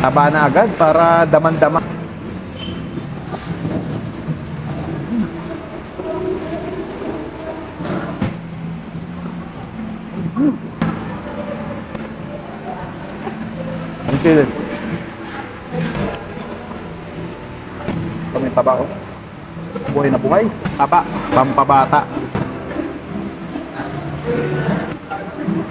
Taba na agad para daman-dama. Ang sili. Kami taba ko. Buhay na buhay. Taba. Pampabata.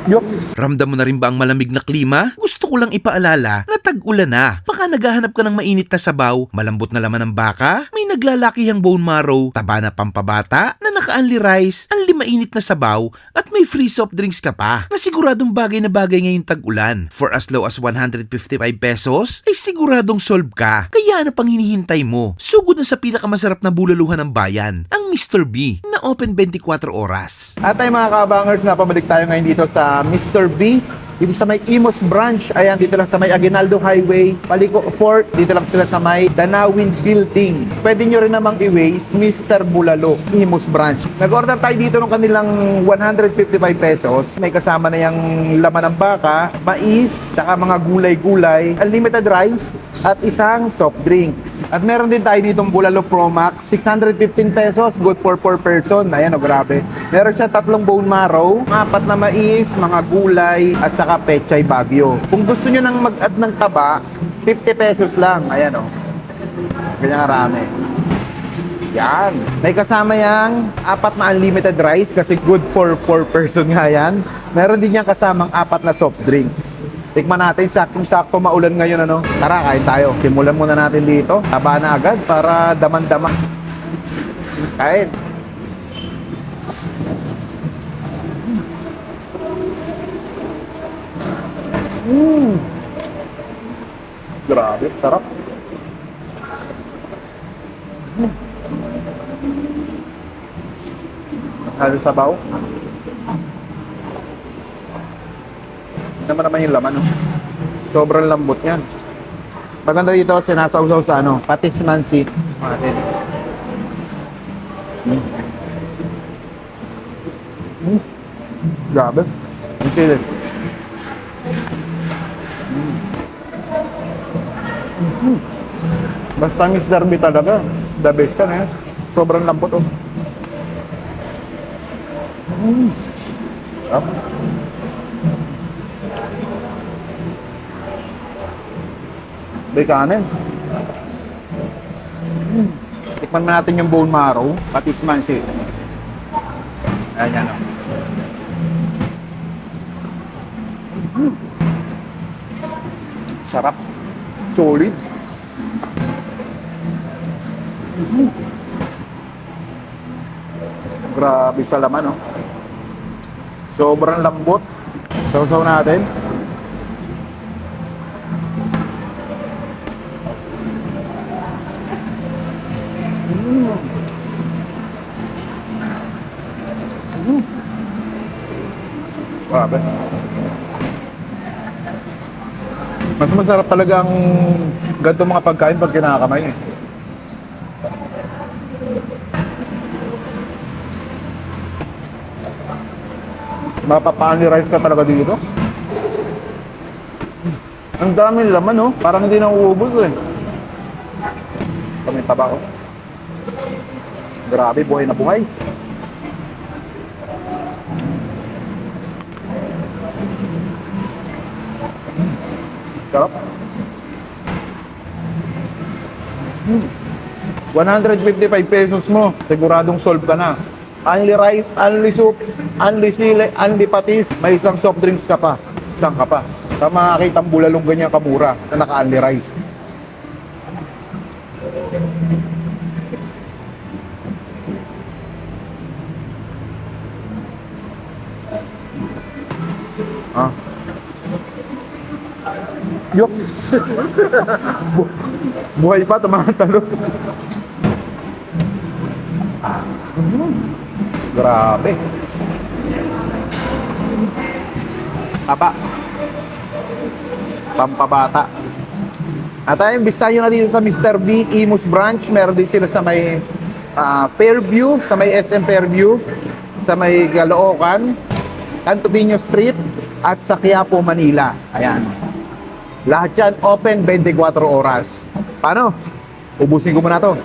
Yup. Ramdam mo na rin ba ang malamig na klima? Gusto ko lang ipaalala na tag-ulan na. Baka naghahanap ka ng mainit na sabaw, malambot na laman ng baka, may naglalakihang bone marrow, taba na pampabata, na naka-only rice, ang mainit na sabaw, at may free soft drinks ka pa. Na siguradong bagay na bagay ngayong tag-ulan. For as low as 155 pesos, ay siguradong solve ka. Kaya ano pang hinihintay mo? Sugod na sa pinakamasarap na bulaluhan ng bayan, ang Mr. B, na open 24 oras. At ay mga kabangers, napabalik tayo ngayon dito sa Mr. B. Dito sa may Imus branch, ayan, dito lang sa may Aguinaldo Highway, Paliko Fort, dito lang sila sa may Danawin Building. Pwede nyo rin namang i-waste Mr. Bulalo, Imus branch. Nag-order tayo dito ng kanilang 155 pesos. May kasama na yung laman ng baka, mais, tsaka mga gulay-gulay, unlimited rice, at isang soft drinks. At meron din tayo ditong Bulalo Pro Max, 615 pesos, good for 4 person. Ayan, grabe. Meron siya 3 bone marrow, 4 na mais, mga gulay, at saka pechay bagyo. Kung gusto nyo nang mag-add ng taba, 50 pesos lang. Ayan o. Ganyan karami. Yan. May kasama yang 4 na unlimited rice kasi good for 4 person nga yan. Meron din yang kasamang 4 na soft drinks. Tikman natin, saktong-sakto maulan ngayon ano. Tara, kain tayo. Simulan muna natin dito. Taba na agad para daman-dama. Kain. Grabe, sarap. Halo sabaw. Naman yung laman, no? Sobrang lambot yan. Maganda dito, sinasawsaw sa ano, patis mansi. Natin. Grabe. Ang sili. Basta Mr. B talaga. The best yan, eh. Sobrang lambot, oh. Sarap. May kanin. Tikman mo natin yung bone marrow, patis mansi. Ayan yan, oh. Sarap. Solid. Grabe sa laman, oh. Sobrang lambot. Sausaw natin. Grabe. Mas masarap talaga ang ganito mga pagkain pag kinakamay, eh. Mapapani rice ka talaga dito. Ang daming laman, no? Parang hindi na uubos, eh. Kami taba ko. Grabe, buhay na buhay. Sarap. 155 pesos mo, siguradong solve ka na. Only rice, only soup, only sili, only patis, may isang soft drinks ka pa. Isang ka pa. Sa makakitang bulalong ganyan kamura na naka-only rice. Ah. Yup. Buhay pa, tumatalo. Grabe. Taba. Pampabata. At ayun, bisita nyo na dito sa Mr. B, Imus branch. Meron din sila sa may Fairview, sa may SM Fairview, sa may Caloocan, Canto Piño Street, at sa Quiapo, Manila. Ayan. Lahat yan open 24 oras. Paano? Ubusin ko muna to.